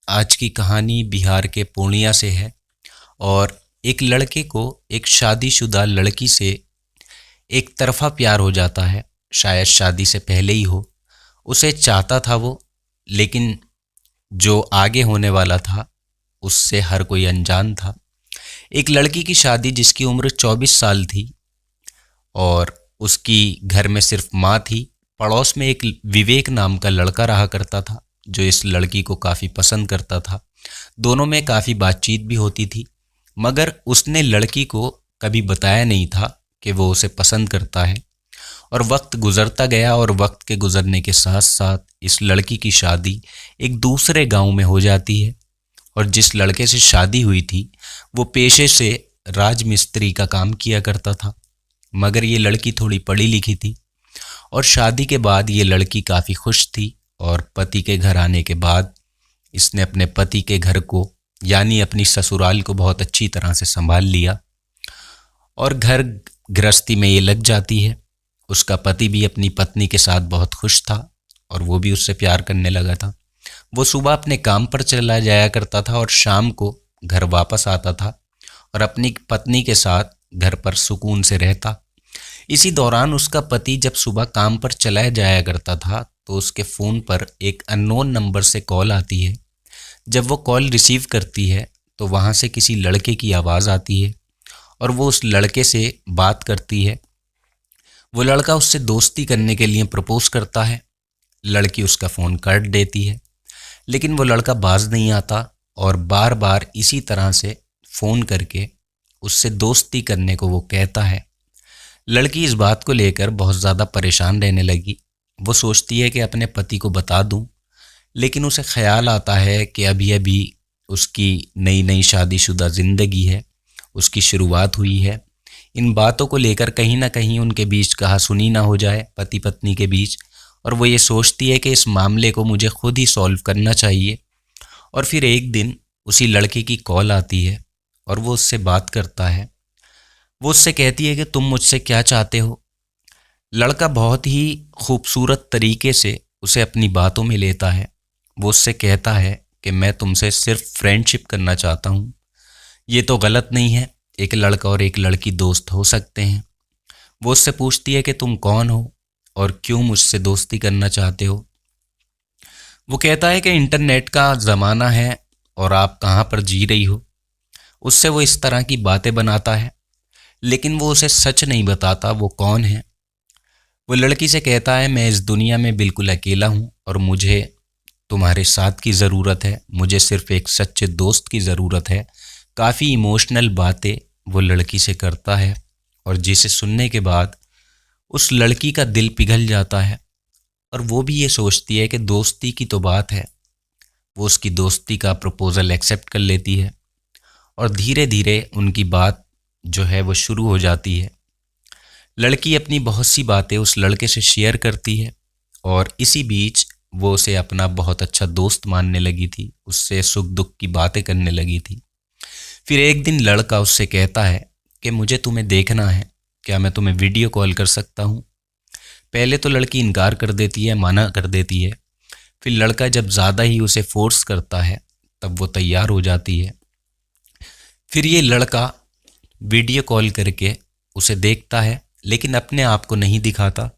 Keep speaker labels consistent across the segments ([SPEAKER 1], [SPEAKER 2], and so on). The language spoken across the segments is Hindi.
[SPEAKER 1] आज की कहानी बिहार के पूर्णिया से है और एक लड़के को एक शादीशुदा लड़की से एक तरफ़ा प्यार हो जाता है। शायद शादी से पहले ही हो। उसे चाहता था वो, लेकिन जो आगे होने वाला था उससे हर कोई अनजान था। एक लड़की की शादी जिसकी उम्र 24 साल थी और उसकी घर में सिर्फ माँ थी। पड़ोस में एक विवेक नाम का लड़का रहा करता था जो इस लड़की को काफ़ी पसंद करता था। दोनों में काफ़ी बातचीत भी होती थी, मगर उसने लड़की को कभी बताया नहीं था कि वो उसे पसंद करता है। और वक्त गुजरता गया और वक्त के गुजरने के साथ साथ इस लड़की की शादी एक दूसरे गांव में हो जाती है। और जिस लड़के से शादी हुई थी वो पेशे से राजमिस्त्री का काम किया करता था, मगर ये लड़की थोड़ी पढ़ी लिखी थी। और शादी के बाद ये लड़की काफ़ी खुश थी और पति के घर आने के बाद इसने अपने पति के घर को यानी अपनी ससुराल को बहुत अच्छी तरह से संभाल लिया और घर गृहस्थी में ये लग जाती है। उसका पति भी अपनी पत्नी के साथ बहुत खुश था और वो भी उससे प्यार करने लगा था। वो सुबह अपने काम पर चला जाया करता था और शाम को घर वापस आता था और अपनी पत्नी के साथ घर पर सुकून से रहता। इसी दौरान उसका पति जब सुबह काम पर चला जाया करता था तो उसके फ़ोन पर एक अननोन नंबर से कॉल आती है। जब वो कॉल रिसीव करती है तो वहाँ से किसी लड़के की आवाज़ आती है और वो उस लड़के से बात करती है। वो लड़का उससे दोस्ती करने के लिए प्रपोज़ करता है। लड़की उसका फ़ोन काट देती है, लेकिन वो लड़का बाज नहीं आता और बार बार इसी तरह से फ़ोन करके उससे दोस्ती करने को वो कहता है। लड़की इस बात को लेकर बहुत ज़्यादा परेशान रहने लगी। वो सोचती है कि अपने पति को बता दूं, लेकिन उसे ख्याल आता है कि अभी अभी उसकी नई नई शादीशुदा ज़िंदगी है, उसकी शुरुआत हुई है। इन बातों को लेकर कहीं ना कहीं उनके बीच कहासुनी ना हो जाए पति पत्नी के बीच। और वो ये सोचती है कि इस मामले को मुझे खुद ही सॉल्व करना चाहिए। और फिर एक दिन उसी लड़के की कॉल आती है और वो उससे बात करता है। वो उससे कहती है कि तुम मुझसे क्या चाहते हो। लड़का बहुत ही खूबसूरत तरीके से उसे अपनी बातों में लेता है। वो उससे कहता है कि मैं तुमसे सिर्फ फ्रेंडशिप करना चाहता हूँ। ये तो गलत नहीं है, एक लड़का और एक लड़की दोस्त हो सकते हैं। वो उससे पूछती है कि तुम कौन हो और क्यों मुझसे दोस्ती करना चाहते हो। वो कहता है कि इंटरनेट का ज़माना है और आप कहाँ पर जी रही हो। उससे वो इस तरह की बातें बनाता है, लेकिन वो उसे सच नहीं बताता वो कौन है। वो लड़की से कहता है मैं इस दुनिया में बिल्कुल अकेला हूँ और मुझे तुम्हारे साथ की ज़रूरत है, मुझे सिर्फ एक सच्चे दोस्त की ज़रूरत है। काफ़ी इमोशनल बातें वो लड़की से करता है और जिसे सुनने के बाद उस लड़की का दिल पिघल जाता है। और वो भी ये सोचती है कि दोस्ती की तो बात है। वो उसकी दोस्ती का प्रपोज़ल एक्सेप्ट कर लेती है और धीरे धीरे उनकी बात जो है वो शुरू हो जाती है। लड़की अपनी बहुत सी बातें उस लड़के से शेयर करती है और इसी बीच वो उसे अपना बहुत अच्छा दोस्त मानने लगी थी, उससे सुख दुख की बातें करने लगी थी। फिर एक दिन लड़का उससे कहता है कि मुझे तुम्हें देखना है, क्या मैं तुम्हें वीडियो कॉल कर सकता हूँ। पहले तो लड़की इनकार कर देती है, मना कर देती है। फिर लड़का जब ज़्यादा ही उसे फोर्स करता है तब वो तैयार हो जाती है। फिर ये लड़का वीडियो कॉल करके उसे देखता है, लेकिन अपने आप को नहीं दिखाता।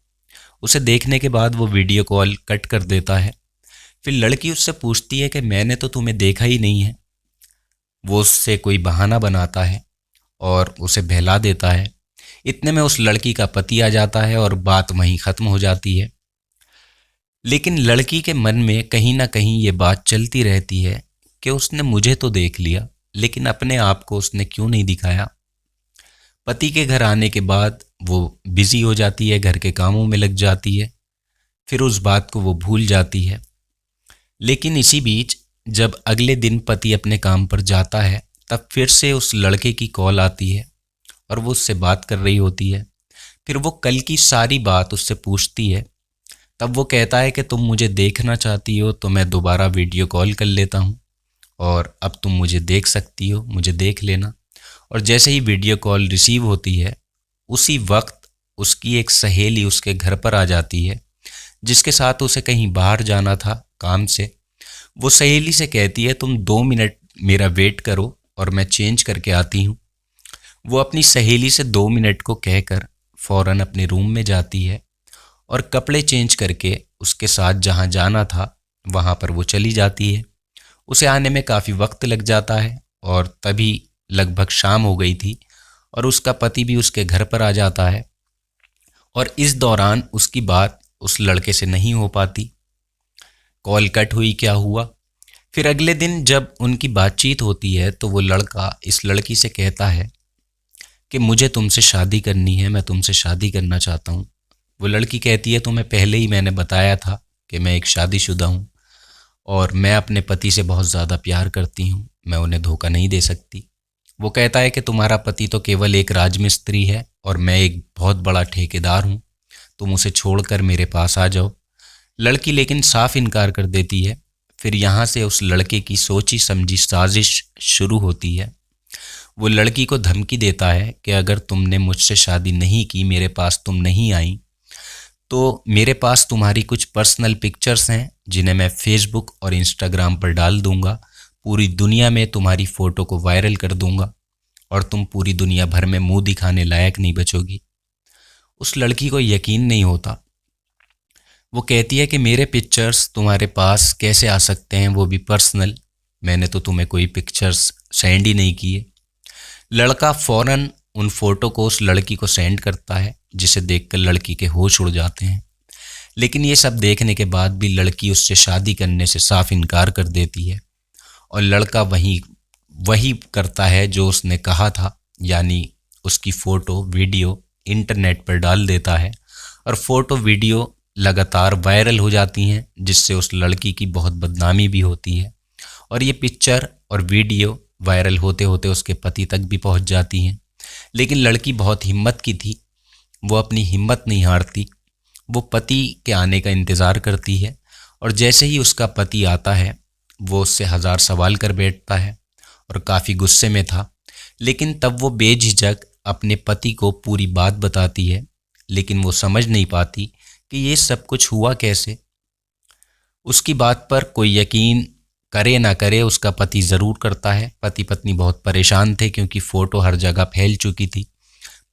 [SPEAKER 1] उसे देखने के बाद वो वीडियो कॉल कट कर देता है। फिर लड़की उससे पूछती है कि मैंने तो तुम्हें देखा ही नहीं है। वो उससे कोई बहाना बनाता है और उसे बहला देता है। इतने में उस लड़की का पति आ जाता है और बात वहीं ख़त्म हो जाती है। लेकिन लड़की के मन में कहीं ना कहीं ये बात चलती रहती है कि उसने मुझे तो देख लिया, लेकिन अपने आप को उसने क्यों नहीं दिखाया। पति के घर आने के बाद वो बिज़ी हो जाती है, घर के कामों में लग जाती है। फिर उस बात को वो भूल जाती है। लेकिन इसी बीच जब अगले दिन पति अपने काम पर जाता है तब फिर से उस लड़के की कॉल आती है और वो उससे बात कर रही होती है। फिर वो कल की सारी बात उससे पूछती है। तब वो कहता है कि तुम मुझे देखना चाहती हो तो मैं दोबारा वीडियो कॉल कर लेता हूँ और अब तुम मुझे देख सकती हो, मुझे देख लेना। और जैसे ही वीडियो कॉल रिसीव होती है उसी वक्त उसकी एक सहेली उसके घर पर आ जाती है, जिसके साथ उसे कहीं बाहर जाना था काम से। वो सहेली से कहती है तुम 2 मिनट मेरा वेट करो और मैं चेंज करके आती हूँ। वो अपनी सहेली से 2 मिनट को कहकर फ़ौरन अपने रूम में जाती है और कपड़े चेंज करके उसके साथ जहाँ जाना था वहाँ पर वो चली जाती है। उसे आने में काफ़ी वक्त लग जाता है और तभी लगभग शाम हो गई थी और उसका पति भी उसके घर पर आ जाता है और इस दौरान उसकी बात उस लड़के से नहीं हो पाती। कॉल कट हुई, क्या हुआ। फिर अगले दिन जब उनकी बातचीत होती है तो वो लड़का इस लड़की से कहता है कि मुझे तुमसे शादी करनी है, मैं तुमसे शादी करना चाहता हूँ। वो लड़की कहती है तुम्हें पहले ही मैंने बताया था कि मैं एक शादीशुदा हूँ और मैं अपने पति से बहुत ज़्यादा प्यार करती हूँ, मैं उन्हें धोखा नहीं दे सकती। वो कहता है कि तुम्हारा पति तो केवल एक राजमिस्त्री है और मैं एक बहुत बड़ा ठेकेदार हूँ, तुम उसे छोड़कर मेरे पास आ जाओ। लड़की लेकिन साफ इनकार कर देती है। फिर यहाँ से उस लड़के की सोची समझी साजिश शुरू होती है। वो लड़की को धमकी देता है कि अगर तुमने मुझसे शादी नहीं की, मेरे पास तुम नहीं आई, तो मेरे पास तुम्हारी कुछ पर्सनल पिक्चर्स हैं जिन्हें मैं फेसबुक और इंस्टाग्राम पर डाल दूंगा, पूरी दुनिया में तुम्हारी फ़ोटो को वायरल कर दूंगा और तुम पूरी दुनिया भर में मुंह दिखाने लायक नहीं बचोगी। उस लड़की को यकीन नहीं होता। वो कहती है कि मेरे पिक्चर्स तुम्हारे पास कैसे आ सकते हैं, वो भी पर्सनल, मैंने तो तुम्हें कोई पिक्चर्स सेंड ही नहीं किए। लड़का फ़ौरन उन फ़ोटो को उस लड़की को सेंड करता है जिसे देखकर लड़की के होश उड़ जाते हैं। लेकिन ये सब देखने के बाद भी लड़की उससे शादी करने से साफ इनकार कर देती है और लड़का वही करता है जो उसने कहा था, यानी उसकी फ़ोटो वीडियो इंटरनेट पर डाल देता है और फ़ोटो वीडियो लगातार वायरल हो जाती हैं, जिससे उस लड़की की बहुत बदनामी भी होती है और ये पिक्चर और वीडियो वायरल होते होते उसके पति तक भी पहुंच जाती हैं। लेकिन लड़की बहुत हिम्मत की थी, वो अपनी हिम्मत नहीं हारती। वो पति के आने का इंतज़ार करती है और जैसे ही उसका पति आता है वो उससे 1000 सवाल कर बैठता है और काफ़ी गुस्से में था। लेकिन तब वो बेझिझक अपने पति को पूरी बात बताती है, लेकिन वो समझ नहीं पाती कि ये सब कुछ हुआ कैसे। उसकी बात पर कोई यकीन करे ना करे, उसका पति ज़रूर करता है। पति पत्नी बहुत परेशान थे क्योंकि फ़ोटो हर जगह फैल चुकी थी।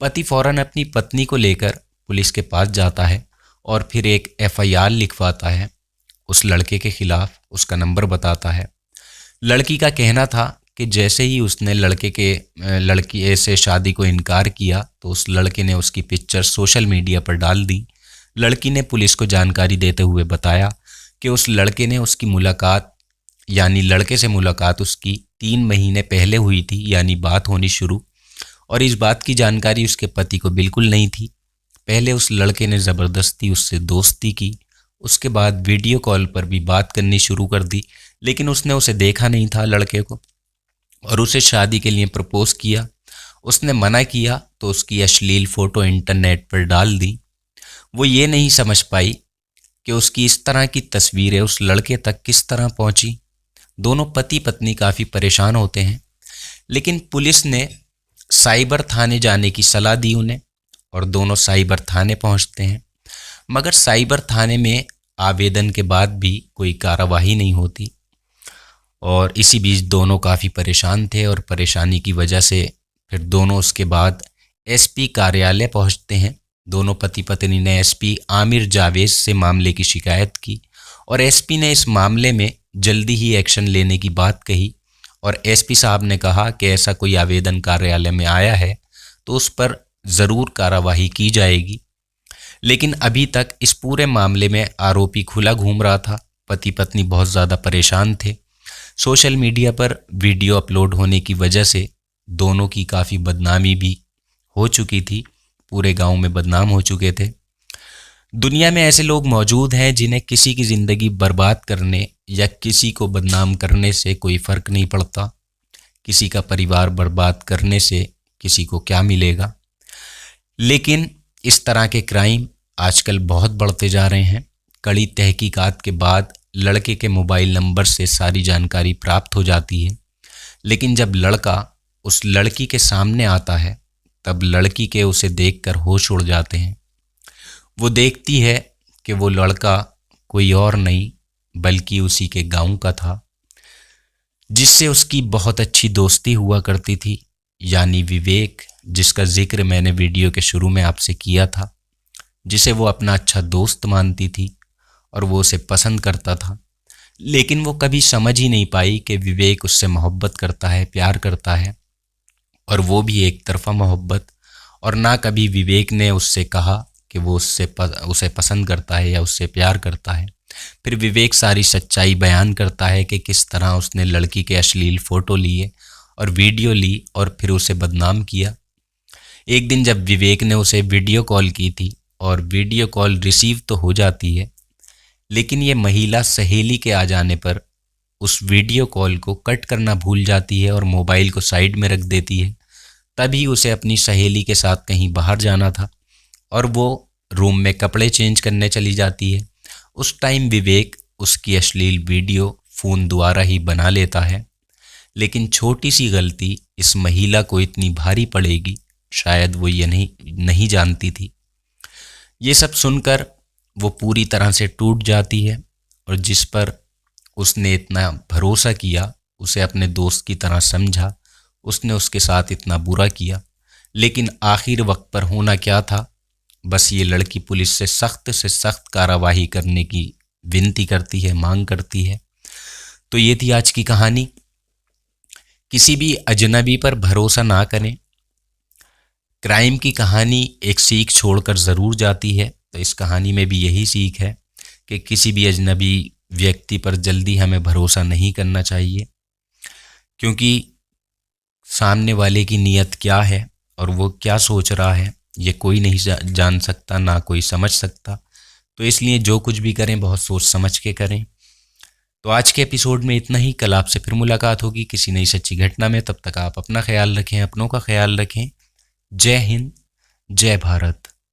[SPEAKER 1] पति फ़ौरन अपनी पत्नी को लेकर पुलिस के पास जाता है और फिर एक FIR लिखवाता है उस लड़के के ख़िलाफ़, उसका नंबर बताता है। लड़की का कहना था कि जैसे ही उसने लड़की से शादी को इनकार किया तो उस लड़के ने उसकी पिक्चर सोशल मीडिया पर डाल दी। लड़की ने पुलिस को जानकारी देते हुए बताया कि उस लड़के ने उसकी मुलाकात यानी लड़के से मुलाकात उसकी 3 महीने पहले हुई थी, यानी बात होनी शुरू, और इस बात की जानकारी उसके पति को बिल्कुल नहीं थी। पहले उस लड़के ने ज़बरदस्ती उससे दोस्ती की, उसके बाद वीडियो कॉल पर भी बात करनी शुरू कर दी, लेकिन उसने उसे देखा नहीं था लड़के को और उसे शादी के लिए प्रपोज़ किया। उसने मना किया तो उसकी अश्लील फ़ोटो इंटरनेट पर डाल दी। वो ये नहीं समझ पाई कि उसकी इस तरह की तस्वीरें उस लड़के तक किस तरह पहुंची। दोनों पति पत्नी काफ़ी परेशान होते हैं, लेकिन पुलिस ने साइबर थाने जाने की सलाह दी उन्हें और दोनों साइबर थाने पहुंचते हैं। मगर साइबर थाने में आवेदन के बाद भी कोई कार्रवाई नहीं होती और इसी बीच दोनों काफ़ी परेशान थे और परेशानी की वजह से फिर दोनों उसके बाद SP कार्यालय पहुंचते हैं। दोनों पति पत्नी ने SP आमिर जावेद से मामले की शिकायत की और SP ने इस मामले में जल्दी ही एक्शन लेने की बात कही और SP साहब ने कहा कि ऐसा कोई आवेदन कार्यालय में आया है तो उस पर ज़रूर कार्रवाई की जाएगी। लेकिन अभी तक इस पूरे मामले में आरोपी खुला घूम रहा था। पति पत्नी बहुत ज़्यादा परेशान थे। सोशल मीडिया पर वीडियो अपलोड होने की वजह से दोनों की काफ़ी बदनामी भी हो चुकी थी, पूरे गांव में बदनाम हो चुके थे। दुनिया में ऐसे लोग मौजूद हैं जिन्हें किसी की ज़िंदगी बर्बाद करने या किसी को बदनाम करने से कोई फ़र्क नहीं पड़ता। किसी का परिवार बर्बाद करने से किसी को क्या मिलेगा। लेकिन इस तरह के क्राइम आजकल बहुत बढ़ते जा रहे हैं। कड़ी तहकीकात के बाद लड़के के मोबाइल नंबर से सारी जानकारी प्राप्त हो जाती है, लेकिन जब लड़का उस लड़की के सामने आता है तब लड़की के उसे देखकर होश उड़ जाते हैं। वो देखती है कि वो लड़का कोई और नहीं बल्कि उसी के गांव का था, जिससे उसकी बहुत अच्छी दोस्ती हुआ करती थी, यानी विवेक, जिसका जिक्र मैंने वीडियो के शुरू में आपसे किया था, जिसे वो अपना अच्छा दोस्त मानती थी और वो उसे पसंद करता था। लेकिन वो कभी समझ ही नहीं पाई कि विवेक उससे मोहब्बत करता है, प्यार करता है, और वो भी एक तरफा मोहब्बत। और ना कभी विवेक ने उससे कहा कि वो उसे पसंद करता है या उससे प्यार करता है। फिर विवेक सारी सच्चाई बयान करता है कि किस तरह उसने लड़की के अश्लील फ़ोटो लिए और वीडियो ली और फिर उसे बदनाम किया। एक दिन जब विवेक ने उसे वीडियो कॉल की थी, और वीडियो कॉल रिसीव तो हो जाती है, लेकिन ये महिला सहेली के आ जाने पर उस वीडियो कॉल को कट करना भूल जाती है और मोबाइल को साइड में रख देती है। तभी उसे अपनी सहेली के साथ कहीं बाहर जाना था और वो रूम में कपड़े चेंज करने चली जाती है। उस टाइम विवेक उसकी अश्लील वीडियो फ़ोन द्वारा ही बना लेता है, लेकिन छोटी सी गलती इस महिला को इतनी भारी पड़ेगी, शायद वो ये नहीं जानती थी। ये सब सुनकर वो पूरी तरह से टूट जाती है, और जिस पर उसने इतना भरोसा किया, उसे अपने दोस्त की तरह समझा, उसने उसके साथ इतना बुरा किया, लेकिन आखिर वक्त पर होना क्या था, बस ये लड़की पुलिस से सख्त कार्रवाई करने की विनती करती है, मांग करती है। तो ये थी आज की कहानी। किसी भी अजनबी पर भरोसा ना करें। क्राइम की कहानी एक सीख छोड़कर ज़रूर जाती है, तो इस कहानी में भी यही सीख है कि किसी भी अजनबी व्यक्ति पर जल्दी हमें भरोसा नहीं करना चाहिए, क्योंकि सामने वाले की नीयत क्या है और वो क्या सोच रहा है, ये कोई नहीं जान सकता, ना कोई समझ सकता। तो इसलिए जो कुछ भी करें बहुत सोच समझ के करें। तो आज के एपिसोड में इतना ही। कल आपसे फिर मुलाकात होगी किसी नई सच्ची घटना में। तब तक आप अपना ख्याल रखें, अपनों का ख्याल रखें। जय हिंद, जय भारत।